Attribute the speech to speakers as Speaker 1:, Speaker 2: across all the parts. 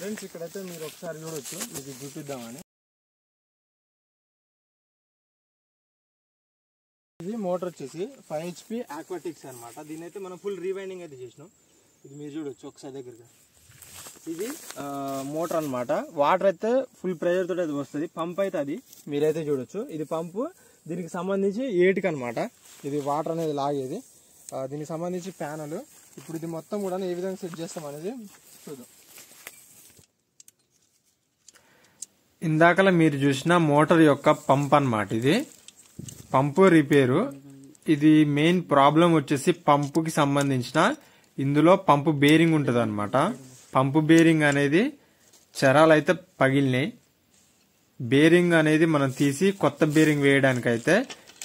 Speaker 1: Friends ఇక్కడైతే మీరు ఒకసారి చూడొచ్చు, మీకు చూపిద్దామని. ఇది మోటార్ వచ్చేసి 5 HP ఆక్వాటిక్స్ అనమాట. దీని అయితే మనం ఫుల్ రీవైండింగ్ అయితే చేసినాం. ఇది మీరు చూడొచ్చు ఒకసారి దగ్గరగా. ఇది మోటార్ అనమాట. వాటర్ అయితే ఫుల్ ప్రెషర్ తోటి అయితే వస్తుంది. పంప్ అయితే అది మీరైతే చూడొచ్చు. ఇది పంపు, దీనికి సంబంధించి 8 అనమాట. ఇది వాటర్ అనేది లాగేది. దీనికి సంబంధించి ప్యానల్. ఇప్పుడు ఇది మొత్తం కూడా ఏ విధంగా సెట్ చేస్తాం అనేది చూద్దాం.
Speaker 2: ఇందాకలా మీరు చూసిన మోటార్ యొక్క పంప్ అన్నమాట. ఇది పంపు రిపేరు. ఇది మెయిన్ ప్రాబ్లం వచ్చేసి పంపుకి సంబంధించిన ఇందులో పంపు బేరింగ్ ఉంటుంది అనమాట. పంపు బేరింగ్ అనేది చరాలు అయితే పగిలినాయి. బేరింగ్ అనేది మనం తీసి కొత్త బేరింగ్ వేయడానికి అయితే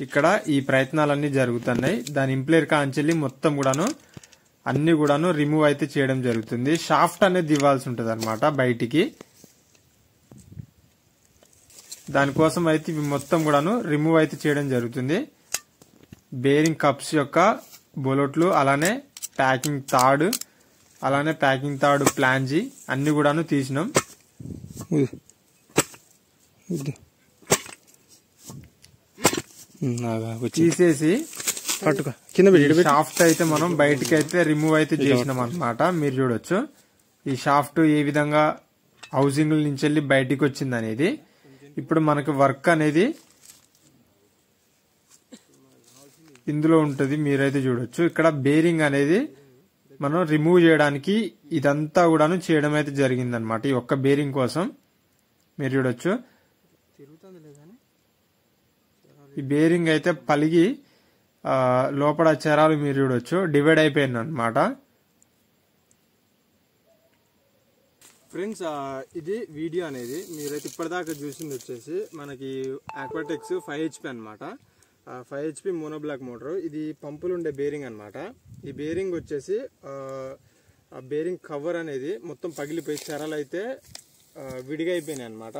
Speaker 2: ఇక్కడ ఈ ప్రయత్నాలన్నీ జరుగుతున్నాయి. దాని ఇంప్లేర్ కాంచెల్లి మొత్తం కూడాను అన్ని కూడాను రిమూవ్ అయితే చేయడం జరుగుతుంది. షాఫ్ట్ అనేది ఇవ్వాల్సి ఉంటుంది అనమాట బయటికి. దానికోసం అయితే ఇవి మొత్తం కూడాను రిమూవ్ అయితే చేయడం జరుగుతుంది. బేరింగ్ కప్స్ యొక్క బొలొట్లు, అలానే ప్యాకింగ్ తాడు, అలానే ప్యాకింగ్ తాడు ప్లాంజీ అన్ని కూడాను తీసినాం. తీసేసి
Speaker 1: పట్టుకో కింద
Speaker 2: షాఫ్ట్ అయితే మనం బయటకి అయితే రిమూవ్ అయితే చేసినాం అనమాట. మీరు చూడొచ్చు ఈ షాఫ్ట్ ఏ విధంగా హౌసింగ్ నుంచి వెళ్ళి బయటికి వచ్చింది అనేది. ఇప్పుడు మనకి వర్క్ అనేది ఇందులో ఉంటుంది, మీరైతే చూడొచ్చు. ఇక్కడ బేరింగ్ అనేది మనం రిమూవ్ చేయడానికి ఇదంతా కూడాను చేయడం అయితే జరిగిందనమాట. ఈ ఒక్క బేరింగ్ కోసం మీరు చూడొచ్చు. ఈ బేరింగ్ అయితే పలిగి లోపల చరాలు మీరు చూడొచ్చు డివైడ్ అయిపోయింది అనమాట.
Speaker 1: ఫ్రెండ్స్ ఇది వీడియో అనేది మీరైతే ఇప్పటిదాకా చూసింది వచ్చేసి మనకి ఆక్వాటెక్స్ 5 HP అనమాట. 5 HP మోనోబ్లాక్ మోటార్. ఇది పంపులు ఉండే బేరింగ్ అనమాట. ఈ బేరింగ్ వచ్చేసి ఆ బేరింగ్ కవర్ అనేది మొత్తం పగిలిపోయి చరాలు అయితే విడిగా అయిపోయినాయి అనమాట.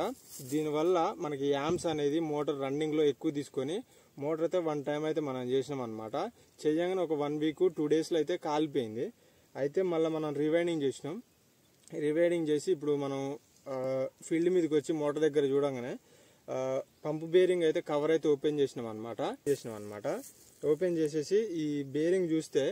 Speaker 1: దీనివల్ల మనకి యామ్స్ అనేది మోటార్ రన్నింగ్ లో ఎక్కువ తీసుకొని మోటార్ అయితే 1 టైం అయితే మనం చేసినాం అనమాట. చేయగానే ఒక 1 వీక్ 2 డేస్ లో అయితే కాలిపోయింది. అయితే మళ్ళీ మనం రివైండింగ్ చేసినాం. రివైండింగ్ చేసి ఇప్పుడు మనం ఫీల్డ్ మీదకి వచ్చి మోటార్ దగ్గర చూడంగానే పంపు బేరింగ్ అయితే కవర్ అయితే ఓపెన్ చేసినాం అనమాట. ఓపెన్ చేసేసి ఈ బేరింగ్ చూస్తే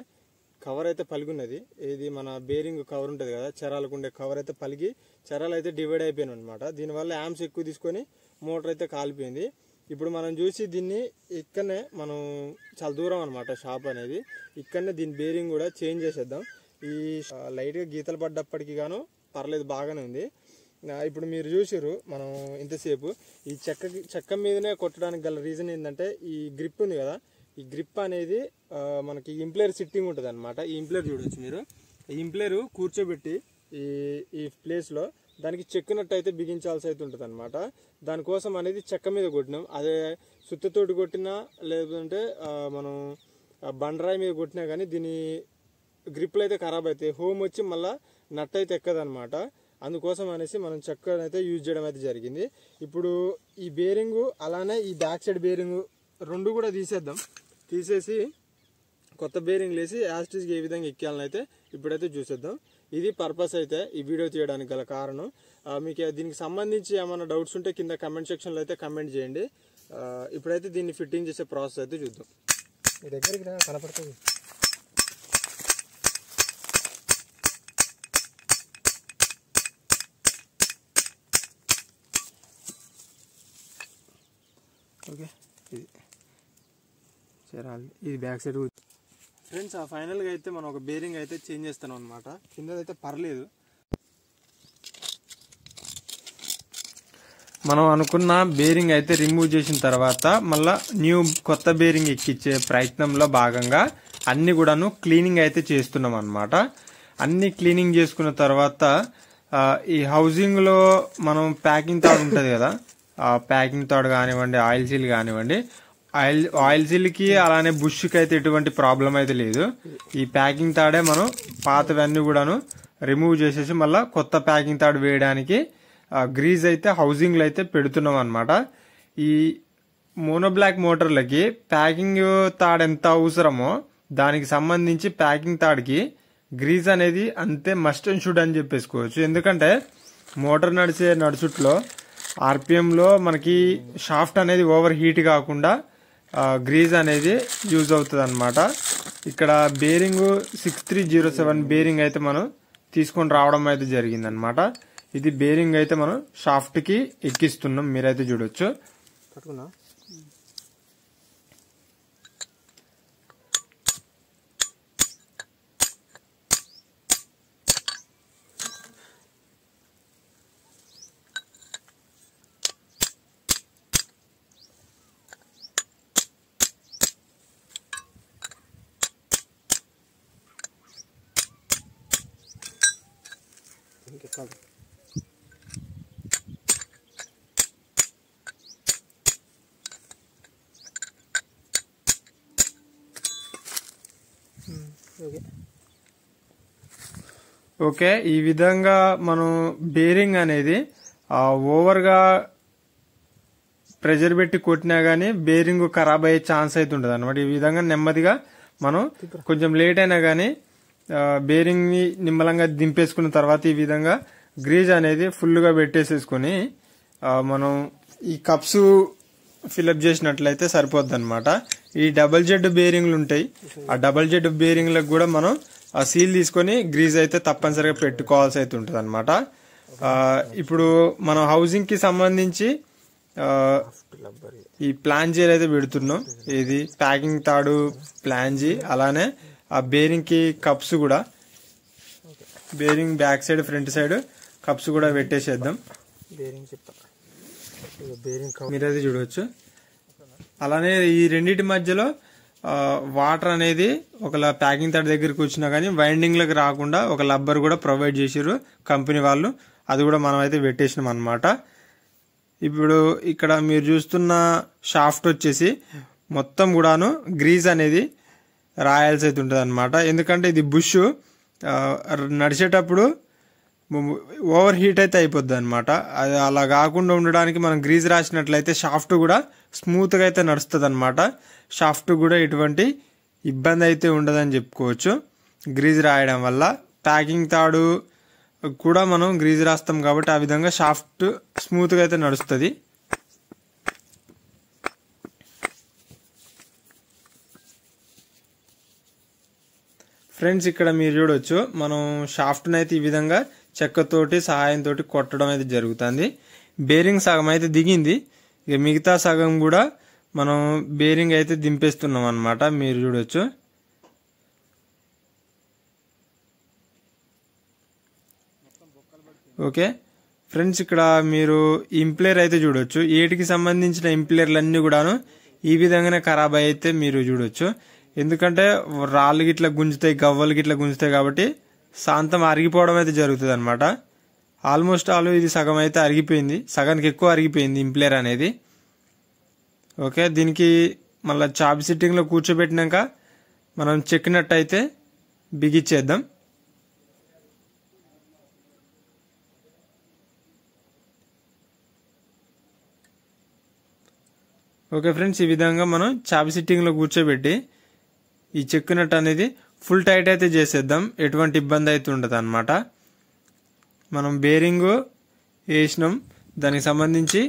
Speaker 1: కవర్ అయితే పలిగున్నది. ఇది మన బేరింగ్ కవర్ ఉంటుంది కదా, చరాలకు ఉండే కవర్ అయితే పలిగి చరాలు అయితే డివైడ్ అయిపోయినాయి అనమాట. దీనివల్ల యామ్స్ ఎక్కువ తీసుకొని మోటార్ అయితే కాలిపోయింది. ఇప్పుడు మనం చూసి దీన్ని ఇక్కడనే మనం చాలా దూరం అనమాట షాప్ అనేది. ఇక్కడనే దీని బేరింగ్ కూడా చేంజ్ చేసేద్దాం. ఈ లైట్గా గీతలు పడ్డప్పటికి గాను పర్లేదు, బాగానే ఉంది. ఇప్పుడు మీరు చూసారు మనం ఇంతసేపు ఈ చెక్క మీదనే కొట్టడానికి గల రీజన్ ఏంటంటే ఈ గ్రిప్ ఉంది కదా, ఈ గ్రిప్ అనేది మనకి ఇంప్లేర్ సిట్టింగ్ ఉంటుంది అనమాట. ఈ ఇంప్లేర్ చూడొచ్చు మీరు. ఈ ఇంప్లేరు కూర్చోబెట్టి ఈ ప్లేస్లో దానికి చెక్కినట్టు అయితే బిగించాల్సి అయితే ఉంటుంది అనమాట. దానికోసం అనేది చెక్క మీద కొట్టినాం. అదే సుత్తతోటి కొట్టినా లేదంటే మనం బండరాయి మీద కొట్టినా కానీ దీని గ్రిప్లు అయితే ఖరాబ్ అవుతాయి. హోమ్ వచ్చి మళ్ళీ నట్ అయితే ఎక్కదనమాట. అందుకోసం అనేసి మనం చెక్కను అయితే యూజ్ చేయడం అయితే జరిగింది. ఇప్పుడు ఈ బేరింగు అలానే ఈ బ్యాక్ సైడ్ బేరింగు రెండు కూడా తీసేద్దాం. తీసేసి కొత్త బేరింగ్ లేసి యాస్టిస్కి ఏ విధంగా ఎక్కాలని అయితే ఇప్పుడైతే చూసేద్దాం. ఇది పర్పస్ అయితే ఈ వీడియో తీయడానికి గల కారణం. మీకు దీనికి సంబంధించి ఏమైనా డౌట్స్ ఉంటే కింద కమెంట్ సెక్షన్లో అయితే కమెంట్ చేయండి. ఇప్పుడైతే దీన్ని ఫిట్టింగ్ చేసే ప్రాసెస్ అయితే చూద్దాం.
Speaker 2: మీ దగ్గరికి కనపడుతుంది.
Speaker 1: ఓకే, ఇది బ్యాక్ సైడ్. ఫ్రెండ్స్ ఫైనల్గా అయితే మనం ఒక బేరింగ్ అయితే చేంజ్ చేస్తాం అనమాట. కిందదైతే పర్లేదు.
Speaker 2: మనం అనుకున్న బేరింగ్ అయితే రిమూవ్ చేసిన తర్వాత మళ్ళా కొత్త బేరింగ్ ఎక్కించే ప్రయత్నంలో భాగంగా అన్ని కూడాను క్లీనింగ్ అయితే చేస్తున్నాం అనమాట. అన్ని క్లీనింగ్ చేసుకున్న తర్వాత ఈ హౌసింగ్ లో మనం ప్యాకింగ్ తాడు ఉంటది కదా, ఆ ప్యాకింగ్ తాడు కానివ్వండి, ఆయిల్ సీల్ కానివ్వండి, ఆయిల్ సీల్ కి అలానే బుష్ కి అయితే ఎటువంటి ప్రాబ్లం అయితే లేదు. ఈ ప్యాకింగ్ తాడే మనం పాతవన్నీ కూడాను రిమూవ్ చేసేసి మళ్ళా కొత్త ప్యాకింగ్ తాడు వేయడానికి గ్రీజ్ అయితే హౌసింగ్ లో అయితే పెడుతున్నాం అనమాట. ఈ మోనోబ్లాక్ మోటార్లకి ప్యాకింగ్ తాడు ఎంత అవసరమో దానికి సంబంధించి ప్యాకింగ్ తాడుకి గ్రీజ్ అనేది అంతే మస్ట్ అండ్ షుడ్ అని చెప్పేసుకోవచ్చు. ఎందుకంటే మోటార్ నడుచుట్లో ఆర్పిఎంలో మనకి షాఫ్ట్ అనేది ఓవర్ హీట్ కాకుండా గ్రీజ్ అనేది యూజ్ అవుతుంది అనమాట. ఇక్కడ బేరింగ్ 6307 బేరింగ్ అయితే మనం తీసుకొని రావడం అయితే జరిగింది అనమాట. ఇది బేరింగ్ అయితే మనం షాఫ్ట్ కి ఎక్కిస్తున్నాం, మీరైతే చూడొచ్చు. ఓకే, ఈ విధంగా మనం బేరింగ్ అనేది ఓవర్ గా ప్రెజర్ పెట్టి కొట్టినా గానీ బేరింగ్ ఖరాబ్ అయ్యే ఛాన్స్ అయితే ఉంటుంది అనమాట. ఈ విధంగా నెమ్మదిగా మనం కొంచెం లేట్ అయినా గానీ బేరింగ్ ని నిమ్మలంగా దింపేసుకున్న తర్వాత ఈ విధంగా గ్రీజ్ అనేది ఫుల్ గా పెట్టేసేసుకుని మనం ఈ కప్స్ ఫిల్అప్ చేసినట్లయితే సరిపోద్ది అనమాట. ఈ డబుల్ జెడ్ బేరింగ్లు ఉంటాయి, ఆ డబుల్ జెడ్ బేరింగ్లకు కూడా మనం ఆ సీల్ తీసుకొని గ్రీజ్ అయితే తప్పనిసరిగా పెట్టుకోవాల్సి అయితే ఉంటుంది అనమాట. ఇప్పుడు మనం హౌసింగ్ కి సంబంధించి ఈ ప్లాంజీలు అయితే పెడుతున్నాం. ఇది ప్యాకింగ్ తాడు ప్లాంజీ, అలానే ఆ బేరింగ్ కి కప్స్ కూడా, bearing back side front side cups కూడా పెట్టేసేద్దాం. మీరైతే చూడవచ్చు. అలానే ఈ రెండింటి మధ్యలో వాటర్ అనేది ఒక ప్యాకింగ్ తాడు దగ్గరికి వచ్చినా కానీ వైండింగ్ లకు రాకుండా ఒక లబ్బర్ కూడా ప్రొవైడ్ చేసిర్రు కంపెనీ వాళ్ళు, అది కూడా మనం అయితే పెట్టేసినాం అనమాట. ఇప్పుడు ఇక్కడ మీరు చూస్తున్న షాఫ్ట్ వచ్చేసి మొత్తం కూడాను గ్రీజ్ అనేది రాయాల్సి అయితే ఉంటుంది అనమాట. ఎందుకంటే ఇది బుష్ నడిచేటప్పుడు ఓవర్ హీట్ అయితే అయిపోద్ది అనమాట. అది అలా కాకుండా ఉండడానికి మనం గ్రీజ్ రాసినట్లయితే షాఫ్ట్ కూడా స్మూత్ గా అయితే నడుస్తుంది అనమాట. షాఫ్ట్ కూడా ఎటువంటి ఇబ్బంది అయితే ఉండదని చెప్పుకోవచ్చు గ్రీజ్ రాయడం వల్ల. ప్యాకింగ్ తాడు కూడా మనం గ్రీజ్ రాస్తాం కాబట్టి ఆ విధంగా షాఫ్ట్ స్మూత్ గా అయితే నడుస్తుంది. ఫ్రెండ్స్, ఇక్కడ మీరు చూడొచ్చు మనం షాఫ్ట్ అయితే ఈ విధంగా చెక్కతోటి సహాయంతో కొట్టడం అయితే జరుగుతుంది. బేరింగ్ సగం అయితే దిగింది, ఇక మిగతా సగం కూడా మనం బేరింగ్ అయితే దింపేస్తున్నాం అన్నమాట. మీరు చూడొచ్చు. ఓకే ఫ్రెండ్స్, ఇక్కడ మీరు ఇంప్లేర్ అయితే చూడొచ్చు. ఏటికి సంబంధించిన ఇంప్లేర్లు అన్ని కూడాను ఈ విధంగానే ఖరాబ్ అయితే మీరు చూడొచ్చు. ఎందుకంటే రాళ్ళు గిట్లా గుంజుతాయి, గవ్వలు గిట్లా గుంజుతాయి కాబట్టి శాంతం అరిగిపోవడం అయితే జరుగుతుంది అనమాట. ఆల్మోస్ట్ ఆల్ ఇది సగం అయితే అరిగిపోయింది, సగానికి ఎక్కువ అరిగిపోయింది ఇంప్లేర్ అనేది. ఓకే, దీనికి మళ్ళీ చాబ్ సిట్టింగ్ లో కూర్చోబెట్టినాక మనం చెక్కినట్టయితే బిగిచ్చేద్దాం. ఓకే ఫ్రెండ్స్, ఈ విధంగా మనం చాబ్ సిట్టింగ్ లో కూర్చోబెట్టి ఈ చెక్కినట్టు అనేది ఫుల్ టైట్ అయితే చేసేద్దాం. ఎటువంటి ఇబ్బంది అయితే ఉండదు అనమాట. మనం బేరింగ్ వేసినాం, దానికి సంబంధించి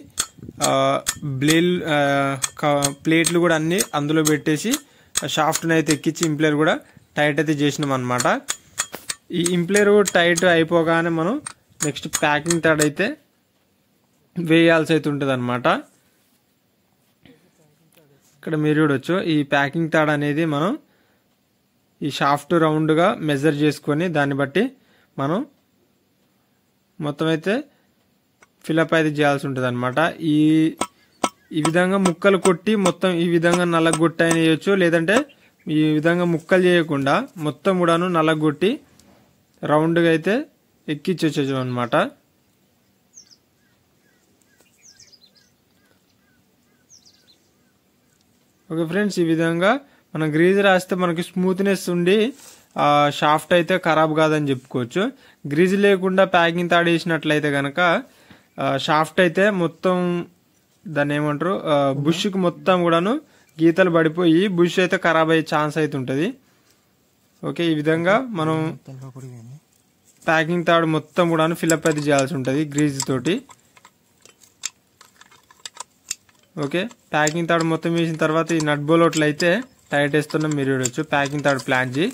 Speaker 2: ప్లేట్లు కూడా అన్ని అందులో పెట్టేసి షాఫ్ట్ని అయితే ఎక్కించి ఇంప్లేర్ కూడా టైట్ అయితే చేసినాం అనమాట. ఈ ఇంప్లేర్ టైట్ అయిపోగానే మనం నెక్స్ట్ ప్యాకింగ్ తాడు అయితే వేయాల్సి అయితే ఉంటుంది అనమాట. ఇక్కడ మీరు చూడొచ్చు, ఈ ప్యాకింగ్ తాడు అనేది మనం ఈ షాఫ్ట్ రౌండ్గా మెజర్ చేసుకొని దాన్ని బట్టి మనం మొత్తం అయితే ఫిలప్ అయితే చేయాల్సి ఉంటుంది అనమాట. ఈ విధంగా ముక్కలు కొట్టి మొత్తం ఈ విధంగా నల్లగొట్టి అయినా వేయచ్చు, లేదంటే ఈ విధంగా ముక్కలు చేయకుండా మొత్తం కూడాను నల్లగొట్టి రౌండ్గా అయితే ఎక్కించవచ్చు అనమాట. ఓకే ఫ్రెండ్స్, ఈ విధంగా మనం గ్రీజ్ రాస్తే మనకి స్మూత్నెస్ ఉండి షాఫ్ట్ అయితే ఖరాబ్ కాదని చెప్పుకోవచ్చు. గ్రీజ్ లేకుండా ప్యాకింగ్ తాడు వేసినట్లయితే కనుక షాఫ్ట్ అయితే మొత్తం దాన్ని ఏమంటారు బుష్కి మొత్తం కూడాను గీతలు పడిపోయి బుష్ అయితే ఖరాబ్ అయ్యే ఛాన్స్ అయితే ఉంటుంది. ఓకే, ఈ విధంగా మనం ప్యాకింగ్ తాడు మొత్తం కూడా ఫిల్అప్ అయితే చేయాల్సి ఉంటుంది గ్రీజ్ తోటి. ఓకే, ప్యాకింగ్ తాడు మొత్తం వేసిన తర్వాత ఈ నట్ బోల్ట్లు అయితే టైట్ వేస్తున్నాం మీరు చూడొచ్చు. ప్యాకింగ్ తాడు ప్లాన్ చేయి,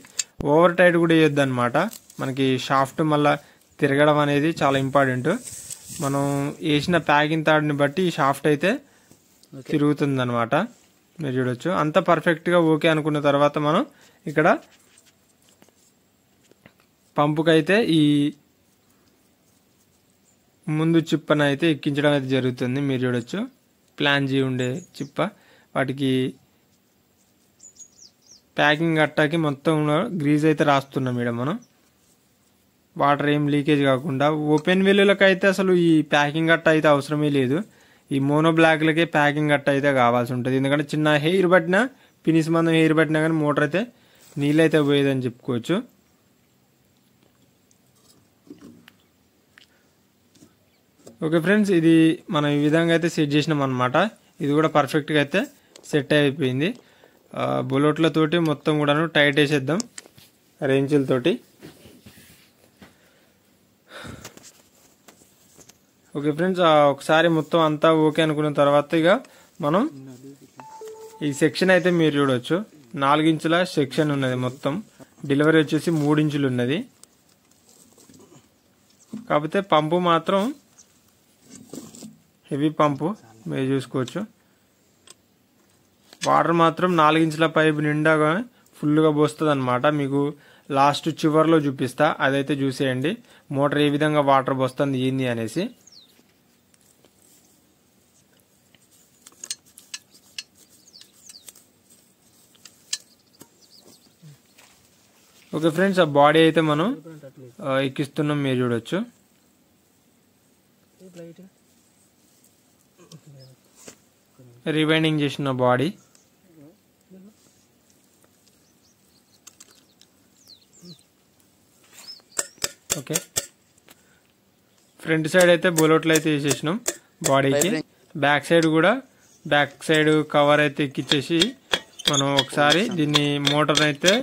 Speaker 2: ఓవర్ టైట్ కూడా వేయొద్దు అనమాట. మనకి షాఫ్ట్ మళ్ళీ తిరగడం అనేది చాలా ఇంపార్టెంట్. మనం వేసిన ప్యాకింగ్ తాడుని బట్టి ఈ షాఫ్ట్ అయితే తిరుగుతుంది అనమాట. మీరు చూడొచ్చు. అంత పర్ఫెక్ట్గా ఓకే అనుకున్న తర్వాత మనం ఇక్కడ పంపుకైతే ఈ ముందు చిప్పను అయితే ఎక్కించడం అయితే జరుగుతుంది. మీరు చూడొచ్చు ప్లాన్ జీ ఉండే చిప్ప, వాటికి ప్యాకింగ్ అట్టాకి మొత్తం గ్రీజ్ అయితే రాస్తున్నాం ఇక్కడ మనం, వాటర్ ఏం లీకేజ్ కాకుండా. ఓపెన్ వెల్లులకు అయితే అసలు ఈ ప్యాకింగ్ అట్ట అయితే అవసరమే లేదు. ఈ మోనో బ్లాక్లకే ప్యాకింగ్ అట్ట అయితే కావాల్సి ఉంటుంది. ఎందుకంటే చిన్న హెయిర్ పట్టినా, పినిస్ మందం హెయిర్ పట్టినా కానీ మోటార్ అయితే నీళ్ళైతే పోయేదని చెప్పుకోవచ్చు. ఓకే ఫ్రెండ్స్, ఇది మనం ఈ విధంగా అయితే సెట్ చేసినాం అనమాట. ఇది కూడా పర్ఫెక్ట్గా అయితే సెట్ అయిపోయింది. బుల్లెట్లతోటి మొత్తం కూడా టైట్ వేసేద్దాం రేంచులతోటి. ఓకే ఫ్రెండ్స్, ఒకసారి మొత్తం అంతా ఓకే అనుకున్న తర్వాత ఇక మనం ఈ సెక్షన్ అయితే మీరు చూడవచ్చు. 4 ఇంచుల సెక్షన్ ఉన్నది. మొత్తం డెలివరీ వచ్చేసి 3 ఇంచులు ఉన్నది. కాకపోతే పంపు మాత్రం హెవీ పంపు మీరు చూసుకోవచ్చు. వాటర్ మాత్రం 4 ఇంచుల పైపు నిండాగా ఫుల్గా పోస్తుంది అనమాట. మీకు లాస్ట్ చివర్లో చూపిస్తా, అదైతే చూసేయండి మోటార్ ఏ విధంగా వాటర్ పోస్తుంది ఏంది అనేసి. ఓకే ఫ్రెండ్స్, ఆ బాడీ అయితే మనం ఎక్కిస్తున్నాం మీరు చూడొచ్చు. రివైండింగ్ చేసిన బాడీ. ఓకే, ఫ్రంట్ సైడ్ అయితే బుల్లెట్లు అయితే వేసేసినాం బాడీకి. బ్యాక్ సైడ్ కూడా బ్యాక్ సైడ్ కవర్ అయితే ఎక్కిచ్చేసి మనం ఒకసారి దీన్ని మోటార్ అయితే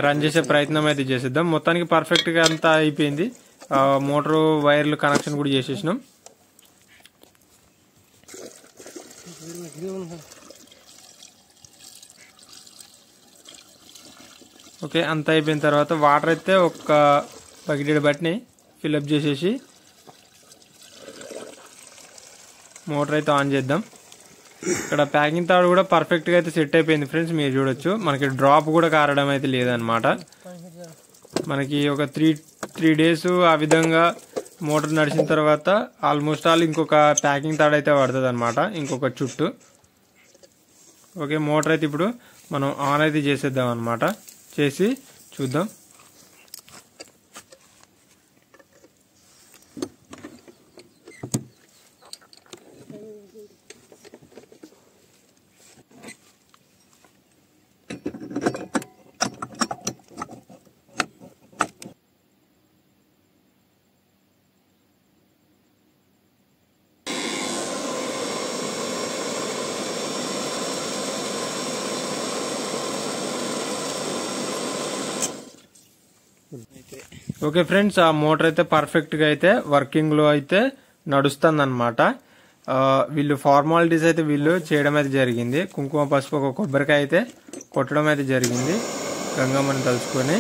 Speaker 2: రన్ చేసే ప్రయత్నం అయితే చేసేద్దాం. మొత్తానికి పర్ఫెక్ట్గా అంతా అయిపోయింది. మోటార్ వైర్లు కనెక్షన్ కూడా చేసేసినాం. ఓకే, అంతా అయిపోయిన తర్వాత వాటర్ అయితే ఒక బకెట్ బట్టిని ఫిల్అప్ చేసేసి మోటార్ అయితే ఆన్ చేద్దాం. ఇక్కడ ప్యాకింగ్ తాడు కూడా పర్ఫెక్ట్గా అయితే సెట్ అయిపోయింది ఫ్రెండ్స్. మీరు చూడొచ్చు మనకి డ్రాప్ కూడా కారడం అయితే లేదనమాట. మనకి ఒక త్రీ డేస్ ఆ విధంగా మోటార్ నడిచిన తర్వాత ఆల్మోస్ట్ ఆల్ ఇంకొక ప్యాకింగ్ తాడు అయితే పడుతుంది అనమాట, ఇంకొక చుట్టూ. ఓకే, మోటార్ అయితే ఇప్పుడు మనం ఆన్ అయితే చేసేద్దాం అనమాట. చేసి చూద్దాం. ఓకే ఫ్రెండ్స్, ఆ మోటార్ అయితే పర్ఫెక్ట్ గా అయితే వర్కింగ్ లో అయితే నడుస్తుంది అనమాట. వీళ్ళు ఫార్మాలిటీస్ అయితే వీళ్ళు చేయడం అయితే జరిగింది. కుంకుమ పసుపు ఒక కొబ్బరికాయ అయితే కొట్టడం అయితే జరిగింది గంగమ్మని తలుచుకొని.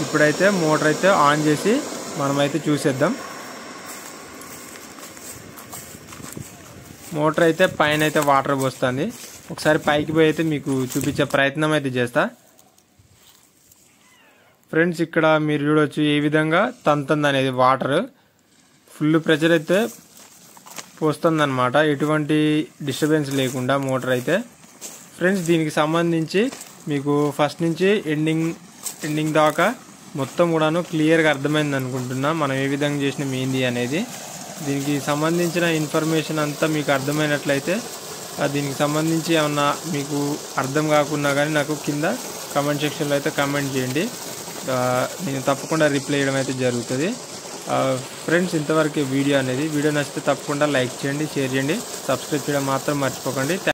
Speaker 2: ఇప్పుడైతే మోటార్ అయితే ఆన్ చేసి మనమైతే చూసేద్దాం. మోటార్ అయితే పైన అయితే వాటర్ పోస్తుంది. ఒకసారి పైకి పోయి అయితే మీకు చూపించే ప్రయత్నం అయితే చేస్తా ఫ్రెండ్స్. ఇక్కడ మీరు చూడొచ్చు ఏ విధంగా తంతుంది అనేది. వాటర్ ఫుల్ ప్రెషర్ అయితే పోస్తుంది అనమాట, ఎటువంటి డిస్టర్బెన్స్ లేకుండా మోటార్ అయితే. ఫ్రెండ్స్, దీనికి సంబంధించి మీకు ఫస్ట్ నుంచి ఎండింగ్ దాకా మొత్తం కూడాను క్లియర్గా అర్థమైంది అనుకుంటున్నా మనం ఏ విధంగా చేసిన ఏంది అనేది. దీనికి సంబంధించిన ఇన్ఫర్మేషన్ అంతా మీకు అర్థమైనట్లయితే, దీనికి సంబంధించి ఏమన్నా మీకు అర్థం కాకున్నా కానీ నాకు కింద కామెంట్ సెక్షన్లో అయితే కామెంట్ చేయండి. నేను తప్పకుండా రిప్లై చేయడం అయితే జరుగుతుంది. ఫ్రెండ్స్, ఇంతవరకు వీడియో నచ్చితే తప్పకుండా లైక్ చేయండి, షేర్ చేయండి, సబ్స్క్రైబ్ చేయడం మాత్రం మర్చిపోకండి.